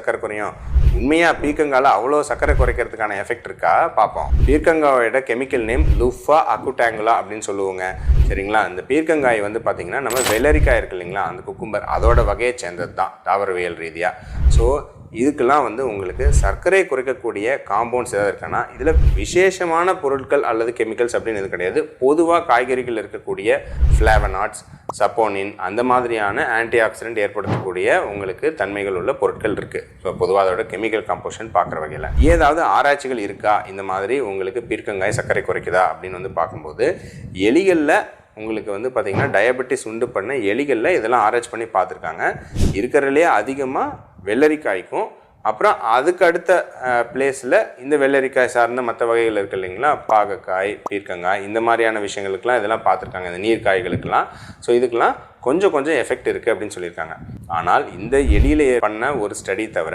சர்க்கரை குறையும். உண்மையாக பீர்க்கங்காயில் அவ்வளோ சர்க்கரை குறைக்கிறதுக்கான எஃபெக்ட் இருக்கா பார்ப்போம். பீர்க்கங்காயோட கெமிக்கல் நேம் லூஃபா அக்குடாங்குலா அப்படின்னு சொல்லுவோங்க. சரிங்களா? இந்த பீர்க்கங்காய் வந்து பார்த்திங்கன்னா நம்ம வெள்ளரிக்காய் இருக்கு இல்லைங்களா, அந்த குக்கும்பர் அதோட வகையை சேர்ந்தது தான் தாவரவியல் ரீதியாக. ஸோ இதுக்கெல்லாம் வந்து உங்களுக்கு சர்க்கரை குறைக்கக்கூடிய காம்பவுண்ட்ஸ் ஏதாவது இருக்கான்னா இதில் விசேஷமான பொருட்கள் அல்லது கெமிக்கல்ஸ் அப்படின்னு எது கிடையாது. பொதுவாக காய்கறிகள் இருக்கக்கூடிய ஃப்ளேவனாய்ட்ஸ், சப்போனின் அந்த மாதிரியான ஆன்டி ஆக்சிடென்ட் ஏற்படுத்தக்கூடிய உங்களுக்கு தன்மைகள் உள்ள பொருட்கள் இருக்குது. ஸோ பொதுவாக அதோட கெமிக்கல் காம்போசிஷன் பார்க்குற வகையில் ஏதாவது ஆராய்ச்சிகள் இருக்கா இந்த மாதிரி உங்களுக்கு பீர்க்கங்காய் சர்க்கரை குறைக்குதா அப்படின்னு வந்து பார்க்கும்போது எலிகளில் உங்களுக்கு வந்து பார்த்திங்கன்னா டயபெட்டிஸ் உண்டு பண்ண எலிகளில் இதெல்லாம் ஆராய்ச்சி பண்ணி பார்த்துருக்காங்க. இருக்கிறதுலே அதிகமாக வெள்ளரிக்காய்க்கும் அப்புறம் அதுக்கு அடுத்த பிளேஸில் இந்த வெள்ளரிக்காய் சார்ந்த மற்ற வகைகள் இருக்குது இல்லைங்களா, பாகக்காய், பீர்க்கங்காய் இந்த மாதிரியான விஷயங்களுக்கெல்லாம் இதெல்லாம் பார்த்துருக்காங்க, இந்த நீர்க்காய்களுக்கெல்லாம். ஸோ இதுக்கெல்லாம் கொஞ்சம் எஃபெக்ட் இருக்குது அப்படின்னு சொல்லியிருக்காங்க. ஆனால் இந்த எலியில் பண்ண ஒரு ஸ்டடி தவிர